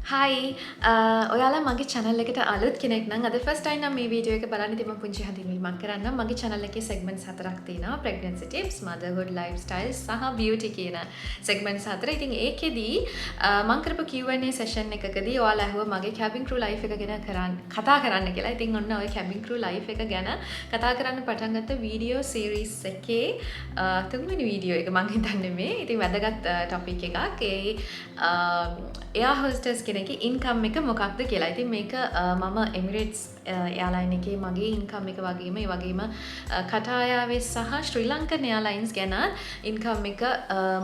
හයි ඔයාලා මගේ channel එකට අලුත් කෙනෙක් නම් අද first time නම් මේ වීඩියෝ එක බලන්න ඉතින් මම පුංචි හැඳින්වීමක් කරන්නම්. මගේ channel එකේ segments හතරක් තියෙනවා. pregnancy tips, motherhood lifestyle සහ beauty කියන segments හතර. ඉතින් ඒකෙදී මම කරපු Q&A session එකකදී ඔයාලා අහුවා මගේ cabin crew life එක ගැන කතා කරන්න කියලා. ඉතින් ඔන්න ඔය cabin crew life එක ගැන කතා කරන්න පටන් ගත්ත video series එකේ තුන්වෙනි වීඩියෝ එක මම හිතන්නේ මේ. ඉතින් වැදගත් topic එකක්. එයා හොස්ටස් කෙනෙක්ගේ ඉන්කම් එක මොකක්ද කියලා. ඉතින් මේක මම එමිරේට්ස් එයාලයින් එකේ මගේ ඉන්කම් එක වගේම ඒ වගේම Qatar Airways සහ ශ්‍රී ලංකන් එයාලයින්ස් ගැන ඉන්කම් එක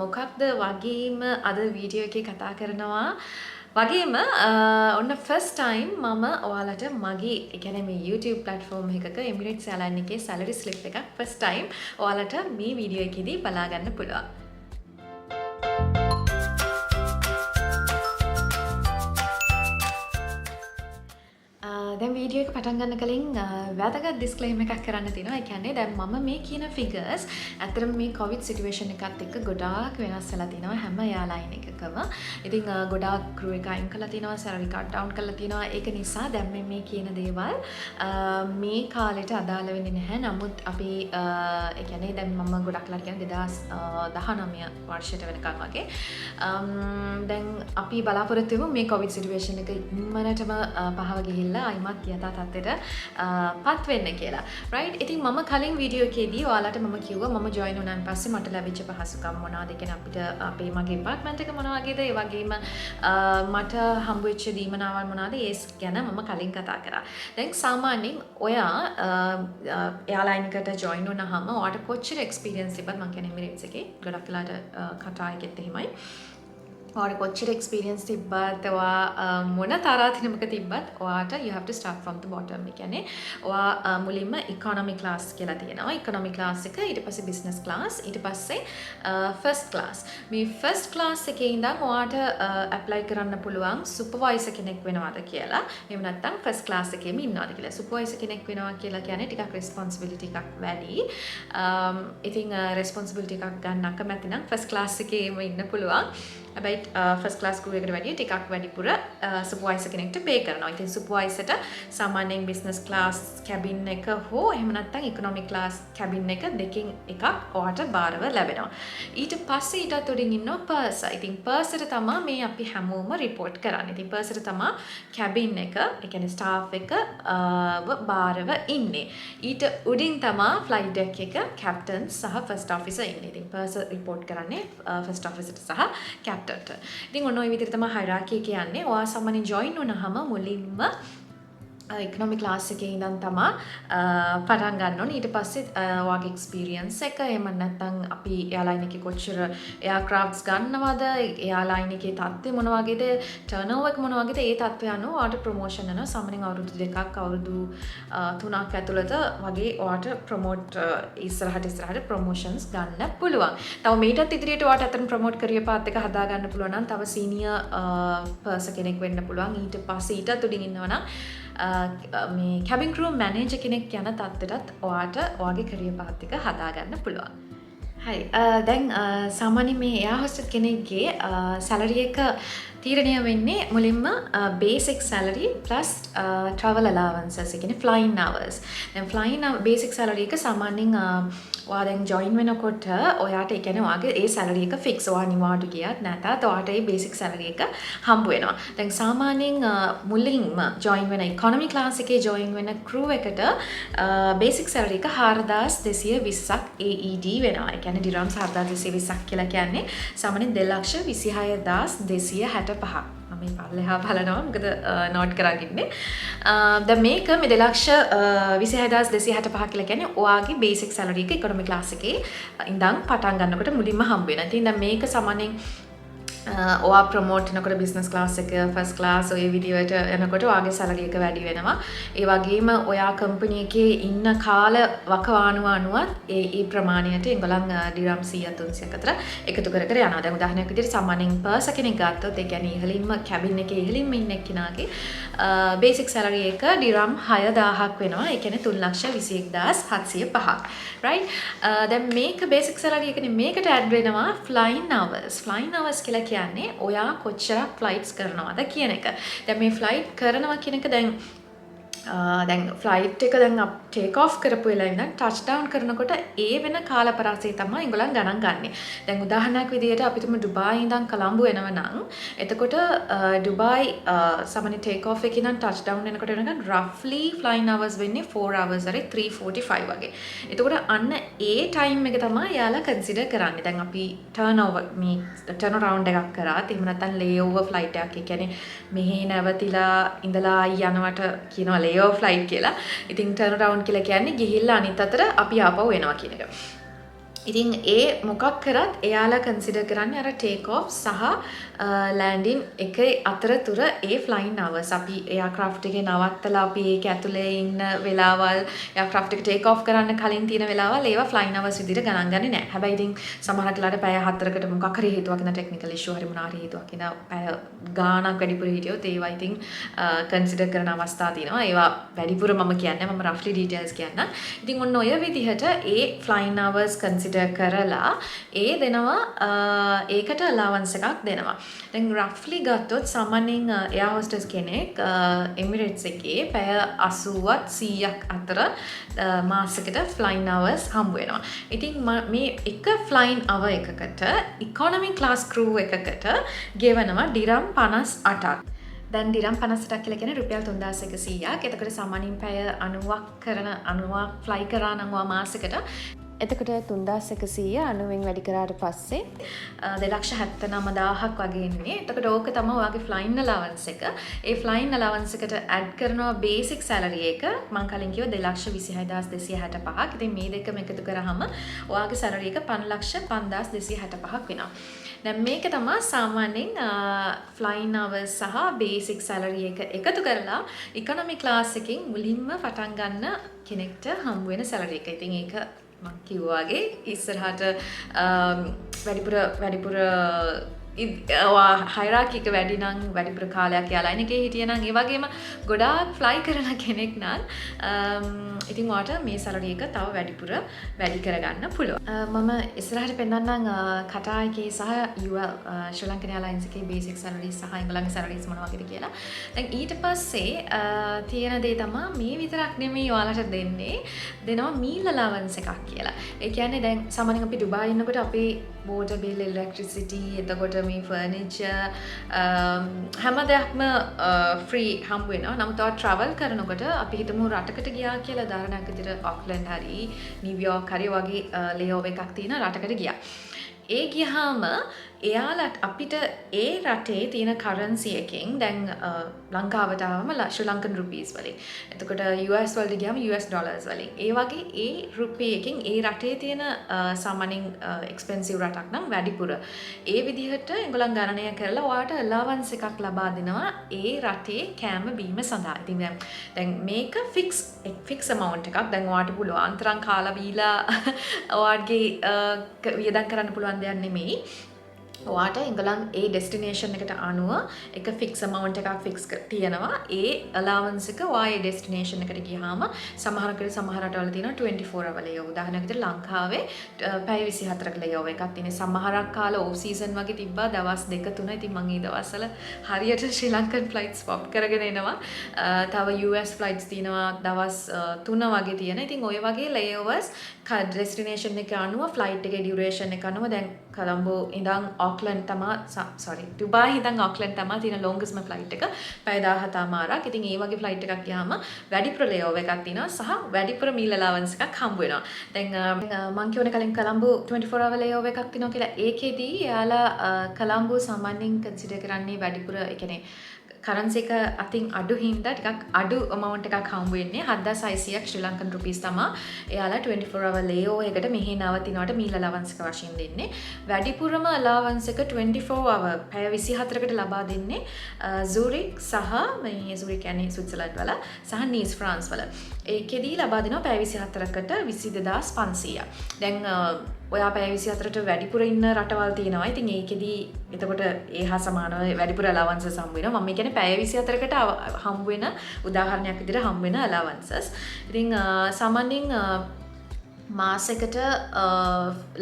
මොකක්ද වගේම අද වීඩියෝ එකේ කතා කරනවා. වගේම ඔන්න first time මම ඔයාලට මගේ ඒ කියන්නේ මේ YouTube platform එකක එමිරේට්ස් එයාලයින් එකේ salary slip එකක් first time ඔයාලට මේ වීඩියෝ එකේදී බලා ගන්න පුළුවන්. දැන් වීඩියෝ එක පටන් ගන්න කලින් වැදගත් ඩිස්ක්ලේමර් එකක් කරන්න තියෙනවා. ඒ කියන්නේ දැන් මම මේ කියන ෆිගර්ස් ඇත්තටම මේ කොවිඩ් සිටුේෂන් එකත් එක්ක ගොඩාක් වෙනස් වෙලා තිනවා හැම එයාලයින් එකකම. ඉතින් ගොඩාක් ක්‍රූ එක අයින් කරලා තිනවා, සැලරි කට් ඩවුන් කරලා තිනවා. ඒක නිසා දැන් මේ කියන දේවල් මේ කාලෙට අදාළ වෙන්නේ නැහැ. නමුත් අපි ඒ කියන්නේ දැන් මම ගොඩක් ලා කියන්නේ 2019 වර්ෂයට වෙනකන් වගේ. දැන් අපි බලාපොරොත්තු වෙමු මේ කොවිඩ් සිටුේෂන් එක ඉක්මනටම පහව ගිහිල්ලා අයිමත් යථා තත්ත්වයට පත් වෙන්න කියලා. රයිට්. ඉතින් මම කලින් වීඩියෝ එකේදී ඔයාලට මම කිව්වා මම ජොයින් වුණාන් පස්සේ මට ලැබිච්ච පහසුකම් මොනවද? ඒ කියන්නේ අපිට අපේ මගේ ඇපාර්ට්මන්ට් එක මොන වගේද? ඒ වගේම මට හම්බ වෙච්ච දීමනාවල් මොනවද? ඒ ගැන මම කලින් කතා කරා. දැන් සාමාන්‍යයෙන් ඔයා එයාලයින් එකට ජොයින් වුණාම ඔයාට කොච්චර එක්ස්පීරියන්ස් තිබ්බත් මම කියන්නේ එමිරේට්ස් එකේ ගොඩක් වෙලාට කටා එකෙත් එහෙමයි. ඔයාට කොච්චර එක්ස්පීරියන්ස් තිබ්බත් ඔයා මොන තරාතිරමක තිබ්බත් ඔයාට you have to start from the bottom. ඒ කියන්නේ ඔයා මුලින්ම economy class කියලා තියෙනවා. economy class එක ඊට පස්සේ business class ඊට පස්සේ first class. මේ first class එකේ ඉඳන් ඔයාට apply කරන්න පුළුවන් supervisor කෙනෙක් වෙනවද කියලා. එහෙම නැත්නම් first class එකේම ඉන්නවද කියලා. supervisor කෙනෙක් වෙනවා කියලා කියන්නේ ටිකක් responsibility එකක් වැඩි. ඉතින් responsibility එකක් ගන්න අකමැති නම් first class එකේම ඉන්න පුළුවන්. හැබැයි ෆස්ට් ක්ලාස් crew එකට වැඩිය ටිකක් වැඩිපුර සුපර්වයිසර් කෙනෙක්ට පේ කරනවා. ඉතින් සුපර්වයිසර්ට සාමාන්‍යයෙන් බිස්නස් ක්ලාස් කැබින් එක හෝ එහෙම නැත්නම් ඉකොනොමි ක්ලාස් කැබින් එක දෙකෙන් එකක් ඔයාට බාරව ලැබෙනවා. ඊට පස්සේ ඊටත් උඩින් ඉන්නවා පර්සර්. ඉතින් පර්සර් තමයි මේ අපි හැමෝම රිපෝට් කරන්නේ. ඉතින් පර්සර් තමයි කැබින් එක, ඒ කියන්නේ ස්ටාෆ් එක බාරව ඉන්නේ. ඊට උඩින් තමයි ෆ්ලයිට් ඩෙක් එක කැප්ටන් සහ ෆස්ට් ඔෆිසර් ඉන්නේ. ඉතින් පර්සර් රිපෝට් කරන්නේ ෆස්ට් ඔෆිසර්ට සහ කැප්ටන්. ඉතින් ඔන්න ඔය විදිහට තමයි හයිරාකි කියන්නේ. ඔයා සාමාන්‍යයෙන් ජොයින් වුණාම මුලින්ම ඉකොනොමි ක්ලාස් එකේ ඉඳන් තමයි පටන් ගන්න ඕනේ. ඊට පස්සේ ඔයාගේ එක්ස්පීරියන්ස් එක එහෙම නැත්නම් අපි එයාලයින් එකේ කොච්චර එයාක්‍රාෆ්ට්ස් ගන්නවද, එයාලයින් එකේ තත්ත්වය මොන වගේද, ටර්නෝවර් එක මොන වගේද, ඒ තත්ත්වය අනුව ඔයාට ප්‍රොමෝෂන් යනවා. සාමාන්‍යයෙන් අවුරුදු 2ක් අවුරුදු 3ක් ඇතුළත වගේ ඔයාට ප්‍රොමෝට් ඉස්සරහට ප්‍රොමෝෂන්ස් ගන්න පුළුවන්. තව මේකටත් ඉදිරියට ඔයාට අතන ප්‍රොමෝට් කරියර් පාත් එක හදා ගන්න පුළුවන් නම් තව සීනියර් පර්සන් කෙනෙක් වෙන්න පුළුවන්. ඊට පස්සේ ඊටත් උඩින් ඉන්නවා නම් මේ cabin crew manager කෙනෙක් යන තත්ත්වයටත් ඔයාට ඔයාගේ career path එක හදාගන්න පුළුවන්. හරි. දැන් සාමාන්‍යයෙන් මේ එයා හොස්ටස් කෙනෙක්ගේ salary එක තීරණය වෙන්නේ මුලින්ම basic salary plus travel allowances. ඒ කියන්නේ flying hours. දැන් flying basic salary එක සාමාන්‍යයෙන් ඔයා දැන් join වෙනකොට ඔයාට ඒ කියන්නේ ඔයාගේ ඒ salary එක fix. ඔයා නිවාඩු ගියත් නැතත් ඔයාට ඒ basic salary එක හම්බ වෙනවා. දැන් සාමාන්‍යයෙන් මුලින්ම join වෙන economy class එකේ join වෙන crew එකට basic salary එක 4220ක් AED වෙනවා. ඒ කියන්නේ dirhams 4220ක් කියලා කියන්නේ සාමාන්‍යයෙන් 2,26,265. මම මේ පල්ලෙහා බලනවා මොකද නෝට් කරගෙන ඉන්නේ. දැන් මේක මේ 2,26,265 කියලා කියන්නේ ඔයාගේ බේසික් සැලරි එක ඉකොනොමි ක්ලාස් එකේ ඉඳන් පටන් ගන්නකොට මුලින්ම හම්බ වෙනවා. ඉතින් දැන් මේක සාමාන්‍යයෙන් ඔයා ප්‍රොමෝට් වෙනකොට බිස්නස් ක්ලාස් එක ෆස්ට් ක්ලාස් ඔය විදිහට යනකොට ඔයාගේ සැලරි එක වැඩි වෙනවා. ඒ වගේම ඔයා කම්පැනි එකේ ඉන්න කාල වකවානුව අනුවත් ඒ ප්‍රමාණයට ඒගොල්ලන් ඩිරම් 100 300ක් අතර එකතු කර කර යනවා. දැන් උදාහරණයක් විදිහට සාමාන්‍යයෙන් පර්සන් කෙනෙක් ගත්තොත් ඒ කියන්නේ ඉහළින්ම කැබින් එකේ ඉහළින්ම ඉන්න කෙනාගේ බේසික් සැලරි එක ඩිරම් 6000ක් වෙනවා. ඒ කියන්නේ 3,21,705ක්. රයිට්. දැන් මේක බේසික් සැලරි එකනේ මේකට ඇඩ් වෙනවා ෆ්ලයින් අවර්ස්. ෆ්ලයින් අවර්ස් කියලා කියන්නේ ඔයා කොච්චරක් ෆ්ලයිට්ස් කරනවද කියන එක. දැන් මේ ෆ්ලයිට් කරනවා කියන එක දැන් ෆ්ලයිට් එක දැන් ටේක් ඔෆ් කරපු වෙලාවෙ ඉඳන් ටච් ඩවුන් කරනකොට ඒ වෙන කාල පරාසය තමයි ඒගොල්ලන් ගණන් ගන්නෙ. දැන් උදාහරණයක් විදිහට අපි තුමු ඩුබායි ඉඳන් කොළඹ වෙනව නම් එතකොට ඩුබායි සාමාන්‍ය ටේක් ඔෆ් එකේ ඉඳන් ටච් ඩවුන් වෙනකොට වෙනකන් රෆ්ලි ෆ්ලයින් අවර්ස් වෙන්නේ 4 hours හරි 3:45 වගේ. එතකොට අන්න ඒ ටයිම් එක තමයි යාලා කන්සිඩර් කරන්නේ. දැන් අපි ටර්න් අරවුන්ඩ් එකක් කරාත් එහෙම නැත්නම් ලේ ඕවර් ෆ්ලයිට් එකක්. ඒ කියන්නේ මෙහි නැවතිලා ඉඳලා යනවට කියනවා ලේ ඕවර් ෆ්ලයිට් කියලා. ඉතින් ටර්න් අරවුන්ඩ් කියලා කියන්නේ ගිහිල්ලා අනිත් අතට අපි ආපහු එනවා කියන එක. ඉතින් ඒ මොකක් කරත් එයාලා කන්සිඩර් කරන්නේ අර ටේක් ඔෆ් සහ ලෑන්ඩින් එක අතරතුර ඒ ෆ්ලයින් අවර්ස් අපි එයාක්‍රාෆ්ට් එකේ නවත්තලා අපි ඒක ඇතුලේ ඉන්න වෙලාවල් එයාක්‍රාෆ්ට් එක ටේක් ඔෆ් කරන්න කලින් තියෙන වෙලාවල් ඒවා ෆ්ලයින් අවර්ස් විදිහට ගණන් ගන්නේ නැහැ. හැබැයි ඉතින් සමහර වෙලාවට පැය 4කට මොකක් හරි හේතුවක් නැත්නම් ටෙක්නිකල් ඉෂුව හරි මොනවා හරි හේතුවක් ඉඳලා පැය ගාණක් වැඩිපුර හිටියොත් ඒවා ඉතින් කන්සිඩර් කරන අවස්ථා තියෙනවා. ඒවා වැඩිපුර මම කියන්නේ මම රෆ්ලි ඩීටේල්ස් කියන්න. ඉතින් ඔන්න ඔය විදිහට ඒ ෆ්ලයින් අවර්ස් කන්සිඩර් කරලා ඒ දෙනවා ඒකට allowance එකක් දෙනවා. දැන් රෆ්ලි ගත්තොත් සාමාන්‍යයෙන් එයා හොස්ටස් කෙනෙක් එමිරේට්ස් එකේ පැය 80ත් 100ක් අතර මාසෙකට ෆ්ලයින් අවර්ස් හම්බ වෙනවා. ඉතින් මේ එක ෆ්ලයින් අවර් එකකට ඉකොනොමි ක්ලාස් ක්‍රූ එකකට ගෙවනවා ඩිරම් 58ක්. දැන් ඩිරම් 58ක් කියලා කියන්නේ රුපියල් 3100ක්. එතකොට සාමාන්‍යයෙන් පැය 90ක් ෆ්ලයි කරා නම් මාසෙකට එතකොට 3100 90න් වැඩි කරාට පස්සේ 2,79,000ක් වගේ එන්නේ. එතකොට ඕක තමයි ඔයාගේ ෆ්ලයින් allowance එක. ඒ ෆ්ලයින් allowance එකට ඇඩ් කරනවා බේසික් සැලරි එක. මම කලින් කිව්වා 2,26,265ක්. ඉතින් මේ දෙකම එකතු කරාම ඔයාගේ සැලරි එක 5,05,265ක් වෙනවා. දැන් මේක තමයි සාමාන්‍යයෙන් ෆ්ලයින් අවර්ස් සහ බේසික් සැලරි එක එකතු කරලා ඉකොනොමි ක්ලාස් එකකින් මුලින්ම පටන් ගන්න කෙනෙක්ට හම්බ වෙන සැලරි එක. ඉතින් ඒක මම කිව්වාගේ ඉස්සරහට වැඩිපුර හයිරාකි එක වැඩි නම් වැඩිපුර කාලයක් යාලා එකේ හිටියනම් ඒ වගේම ගොඩාක් ෆ්ලයි කරන කෙනෙක් නම් ඉතින් ඔයාට මේ සැලරි එක තව වැඩිපුර වැඩි කරගන්න පුළුවන්. මම ඉස්සරහට පෙන්නන්නම් කටා එකේ සහ UL ශ්‍රී ලංකන් එයාර්ලයින්ස් එකේ බේසික් සැලරිස් සහ ඒගොල්ලන්ගේ සැලරිස් මොනවා වගේද කියලා. දැන් ඊට පස්සේ තියෙන දේ තමයි මේ විතරක් නෙමෙයි ඔයාලට දෙනවා මීල් allowance එකක් කියලා. ඒ කියන්නේ දැන් සාමාන්‍යයෙන් අපි ඩුබායි ඉන්නකොට අපේ water bill, electricity, එතකොට මේ furniture හැම දෙයක්ම free හම්බ වෙනවා. නමුත් ඔයා travel කරනකොට අපි හිතමු රටකට ගියා කියලා උදාහරණයක් විදිහට ඔක්ලන්ඩ් හරි නිව්යෝර්ක් හරි වගේ layover එකක් තියෙන රටකට ගියා. ඒ ගියාම එයාලට අපිට ඒ රටේ තියෙන කරන්සි එකෙන් දැන් ලංකාවට ආවම ශ්‍රී ලංකන් රුපීස් වලින්. එතකොට US වලට ගියාම US ඩොලර්ස් වලින්. ඒ වගේ ඒ රුපිය එකෙන් ඒ රටේ තියෙන සාමාන්‍යයෙන් එක්ස්පෙන්සිව් රටක් නම් වැඩිපුර. ඒ විදිහට ඒගොල්ලන් ගණනය කරලා ඔයාට allowance එකක් ලබා දෙනවා ඒ රටේ කෑම බීම සඳහා. ඉතින් දැන් මේක ෆික්ස් amount එකක්. දැන් ඔයාට පුළුවන් අන්තරම් කාලා බීලා ඔයාගේ වියදම් කරන්න පුළුවන් දෙයක් නෙමෙයි. ඔයාට ඒගොල්ලන් ඒ ඩෙස්ටිනේෂන් එකට අනුව එක ෆික්ස් amount එකක් ෆික්ස් තියෙනවා. ඒ allowance එක ඔයා ඒ ඩෙස්ටිනේෂන් එකට ගියාම සමහර රටවල තියෙනවා 24 hour layover. උදාහරණයක් විදිහට ලංකාවේ පැය 24ක layover එකක් තියෙනවා. සමහරක් කාල ඕෆ් සීසන් වගේ තිබ්බා දවස් 2-3. ඉතින් මම ඒ දවස්වල හරියට ශ්‍රී ලංකන් ෆ්ලයිට්ස් ස්වොප් කරගෙන එනවා. තව US ෆ්ලයිට්ස් තියෙනවා දවස් 3 වගේ තියෙන. ඉතින් ওই වගේ layovers ඩෙස්ටිනේෂන් එක අනුව ෆ්ලයිට් එකේ ඩියුරේෂන් එක අනුව දැන් කොළඹ ඉඳන් ඔක්ලන්ඩ් තමයි ඩුබායි ඉඳන් ඔක්ලන්ඩ් තමයි තියෙන ලොන්ගස්ට්ම ෆ්ලයිට් එක පැය 17මාරක්. ඉතින් ඒ වගේ ෆ්ලයිට් එකක් ගියාම වැඩිපුර layover එකක් තියෙනවා සහ වැඩිපුර meal allowance එකක් හම්බ වෙනවා. දැන් මම කියවනේ කලින් කොළඹ 24 hour layover එකක් තියෙනවා කියලා. ඒකෙදී එයාලා කොළඹ සාමාන්‍යයෙන් කන්සිඩර් කරන්නේ වැඩිපුර ඒ කියන්නේ කරන්සි එක අතින් අඩු හින්දා ටිකක් අඩු amount එකක් හම්බ වෙන්නේ 7600ක් ශ්‍රී ලංකන් රුපීස් තමයි එයාලා 24 hour layover එකට මෙහි නවතිනවට meal allowance එක වශයෙන් දෙන්නේ. වැඩිපුරම allowance එක 24 hour පැය 24කට ලබා දෙන්නේ සූරික් සහ මේ සූරික් කියන්නේ ස්විට්සර්ලන්ඩ් වල සහ නීස් ෆ්‍රාන්ස් වල. ඒකෙදී ලබා දෙනවා පැය 24කට 22500. දැන් ඔයා පැය 24ට වැඩිපුර ඉන්න රටවල් තියෙනවා. ඉතින් ඒකෙදී එතකොට ඒ හා සමානව වැඩිපුර allowances හම්බ වෙනවා. මම කියන්නේ පැය 24කට හම්බ වෙන උදාහරණයක් විදිහට හම්බ වෙන allowances. ඉතින් සාමාන්‍යයෙන් මාසෙකට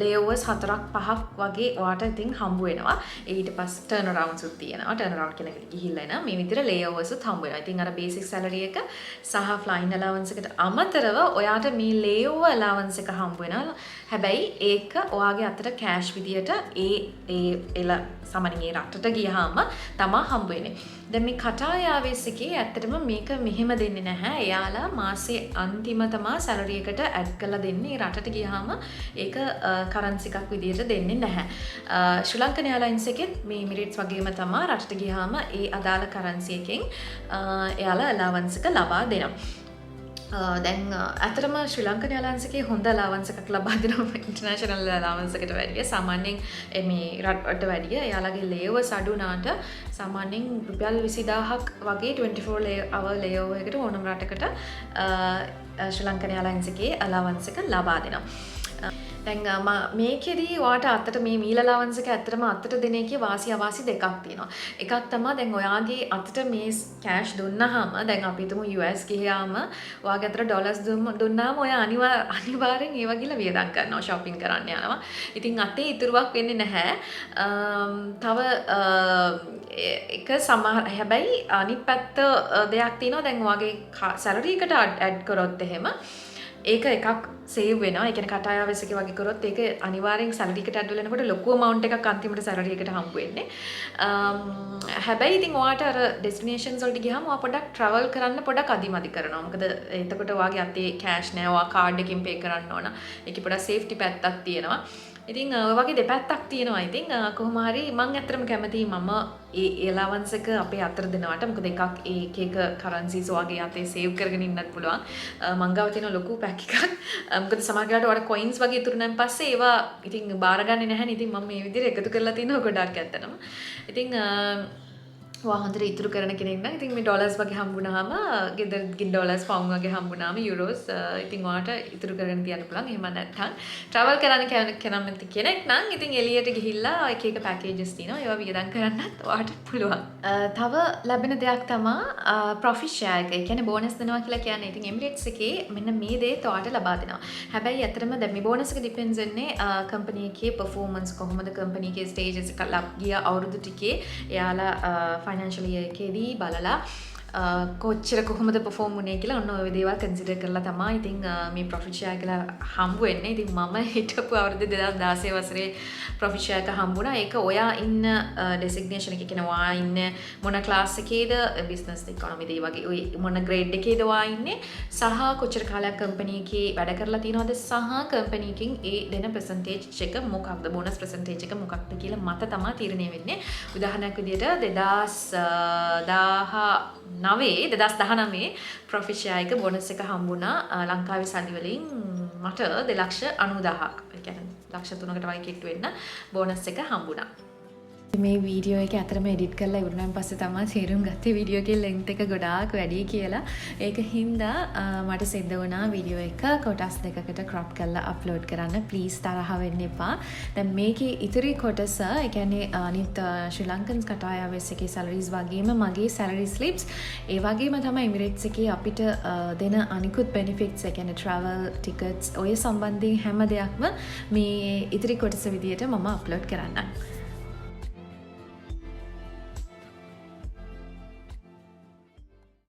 ලේවර්ස් 4ක් 5ක් වගේ ඔයාට ඉතින් හම්බ වෙනවා. ඊට පස්සේ ටර්න් අරවුන්ඩ්ස් උත් තියෙනවා. ටර්න් අරවුන්ඩ් කියන එකට ගිහිල්ලා එනවා. මේ විදිහට ලේවර්ස් උත් හම්බ වෙනවා. ඉතින් අර බේසික් සැලරි එක සහ ෆ්ලයින් අලවන්ස් එකට අමතරව ඔයාට මේ ලේଓවර් අලවන්ස් එක හම්බ වෙනවා. හැබැයි ඒක ඔයාගේ අතට කෑෂ් විදියට එල සමනින් ඒ රටට ගියාම තමා හම්බ වෙන්නේ. දැන් මේ කටාර් එයාර්වේස් එකේ ඇත්තටම මේක මෙහෙම දෙන්නේ නැහැ. එයාලා මාසේ අන්තිම තමා සැලරි එකට ඇඩ් කරලා දෙන්නේ. රටට ගියාම ඒක කරන්සි එකක් විදියට දෙන්නේ නැහැ. ශ්‍රී ලංකන් එයාලයින්ස් එකෙත් මේ එමිරේට්ස් වගේම තමා රටට ගියාම ඒ අදාළ කරන්සි එකෙන් එයාලා අලවන්ස් එක ලබා දෙනවා. දැන් ඇතරම ශ්‍රී ලංකන් එයාලයින්ස් එකේ හොඳ අලවන්ස් එකක් ලබා දෙනවා ඉන්ටර්නැෂනල් අලවන්ස් එකට වැඩිය. සාමාන්‍යයෙන් මේ රටට වැඩිය එයාලගේ ලේවර්ස් අඩු වුණාට සාමාන්‍යයෙන් රුපියල් 20000ක් වගේ 24 hour ලේଓවර් එකට ඕනම රටකට ශ්‍රී ලංකන් එයාලයින්ස් එකේ අලවන්ස් එක ලබා දෙනවා. දැන් මේකෙදී ඔයාට අතට මේ මීල් අලවන්ස් එක ඇත්තටම අතට දෙන එකේ වාසි අවාසි දෙකක් තියෙනවා. එකක් තමයි දැන් ඔයාගේ අතට මේ කෑෂ් දුන්නාම දැන් අපි හිතමු US ගියාම ඔයාගේ අතට ඩොලර්ස් දුන්නාම ඔයා අනිවාර්යෙන් ඒව ගිහලා වියදම් කරනවා shopping කරන්න යනවා. ඉතින් අතේ ඉතුරුවක් වෙන්නේ නැහැ. තව එක සමහර හැබැයි අනිත් පැත්ත දෙයක් තියෙනවා. දැන් ඔයාගේ සැලරි එකට ඇඩ් කරොත් එහෙම ඒක එකක් සේව් වෙනවා. ඒ කියන්නේ කටාර් එයාර්වේස් එකේ වගේ කරොත් ඒක අනිවාර්යෙන් සැලරි එකට ඇඩ් වෙනකොට ලොකු amount එකක් අන්තිමට සැලරි එකට හම්බ වෙන්නේ. හැබැයි ඉතින් ඔයාට අර ඩෙස්ටිනේෂන්ස් වලට ගියාම ඔයා පොඩ්ඩක් travel කරන්න පොඩ්ඩක් අදිමදි කරනවා. මොකද එතකොට ඔයාගේ අතේ කෑෂ් නැහැ. ඔයා කාඩ් එකකින් පේ කරන්න ඕන. ඒකේ පොඩ්ඩක් සේෆ්ටි පැත්තක් තියෙනවා. ඉතින් ඔය වගේ දෙපැත්තක් තියෙනවා. ඉතින් කොහොම හරි මම ඇත්තටම කැමතියි මම ඒ allowance එක අපේ අතට දෙනවට. මොකද එකක් ඒක එක කරන්සිස් වගේ අතේ සේව් කරගෙන ඉන්නත් පුළුවන්. මං ගාව තියෙන ලොකු පැක් එකක්. මොකද සමහර වෙලාවට ඔයාලා කොයින්ස් වගේ ඉතුරුනන් පස්සේ ඒවා ඉතින් බාරගන්නේ නැහැ නේ. ඉතින් මම මේ විදිහට එකතු කරලා තිනවා ගොඩක් ඇත්තටම. ඉතින් ඔයා හොඳට ඉතුරු කරන කෙනෙක් නම් ඉතින් මේ ඩොලර්ස් වගේ හම්බුනහම ගෙදර ඩොලර්ස් පවුන් වගේ හම්බුනහම යුරෝස් ඉතින් ඔයාට ඉතුරු කරගෙන තියන්න පුළුවන්. එහෙම නැත්නම් ට්‍රැවල් කරන්න කැමති කෙනෙක් නම් ඉතින් එළියට ගිහිල්ලා එක එක පැකේජස් තියෙනවා. ඒවා වියදම් කරන්නත් ඔයාට පුළුවන්. තව ලැබෙන දෙයක් තමයි ප්‍රොෆිට් ෂෙයා එක. ඒ කියන්නේ බෝනස් දෙනවා කියලා කියන්නේ. ඉතින් එමිරේට්ස් එකේ මෙන්න මේ දේත් ඔයාට ලබා දෙනවා. හැබැයි ඇත්තටම දැන් මේ බෝනස් එක ඩිපෙන්ඩ්ස් වෙන්නේ කම්පැනි එකේ පර්ෆෝමන්ස් කොහොමද කම්පැනි එකේ ස්ටේජස් එක ගිය අවුරුදු ටිකේ එයාලා ෆයිනෑන්ෂියල් ඉයර් එකේදී බලලා කොච්චර කොහොමද perform වුනේ කියලා ඔන්න ඔය දේවල් කන්සිඩර් කරලා තමයි ඉතින් මේ ප්‍රොෆිට් ෂෙයා කියලා හම්බ වෙන්නේ. ඉතින් මම හිටපු අවුරුදු 2016 වසරේ ප්‍රොෆිට් ෂෙයා එක හම්බුණා. ඒක ඔයා ඉන්න ඩෙසිග්නේෂන් එකේ කියන ඔයා ඉන්න මොන ක්ලාස් එකේද බිස්නස් ඉකොනොමි දේ වගේ ඔය මොන ග්‍රේඩ් එකේද ඔයා ඉන්නේ සහ කොච්චර කාලයක් කම්පැනි එකේ වැඩ කරලා තියෙනවද සහ කම්පැනි එකෙන් ඒ දෙන percentage එක මොකක්ද බෝනස් percentage එක මොකක්ද කියලා මත තමයි තීරණය වෙන්නේ. උදාහරණයක් විදිහට 2019 ප්‍රොෆිට් ෂෙයා එක බෝනස් එක හම්බුණා ලංකාවේ සල්ලි වලින් මට 2,90,000ක්. ඒ කියන්නේ ලක්ෂ 3කට වගේ කිට්ටු වෙන්න බෝනස් එක හම්බුණා. මේ වීඩියෝ එක අතරම එඩිට් කරලා ඉවරනන් පස්සේ තමයි තේරුම් ගත්තේ වීඩියෝ එකේ ලෙන්ත් එක ගොඩාක් වැඩි කියලා. ඒක හින්දා මට සිද්ධ වුණා වීඩියෝ එක කොටස් දෙකකට ක්‍රොප් කරලා අප්ලෝඩ් කරන්න. ප්ලීස් තරහ වෙන්න එපා. දැන් මේකේ ඉතිරි කොටස ඒ කියන්නේ අනිත් ශ්‍රී ලංකන් කටාර් එයාර්වේස් එකේ සැලරිස් වගේම මගේ සැලරි ස්ලිප්ස් ඒ වගේම තමයි එමිරේට්ස් එකේ අපිට දෙන අනිකුත් බෙනිෆිට්ස් ඒ කියන්නේ ට්‍රැවල් ටිකට්ස් ඔය සම්බන්ධයෙන් හැම දෙයක්ම මේ ඉතිරි කොටස විදියට මම අප්ලෝඩ් කරන්නම්.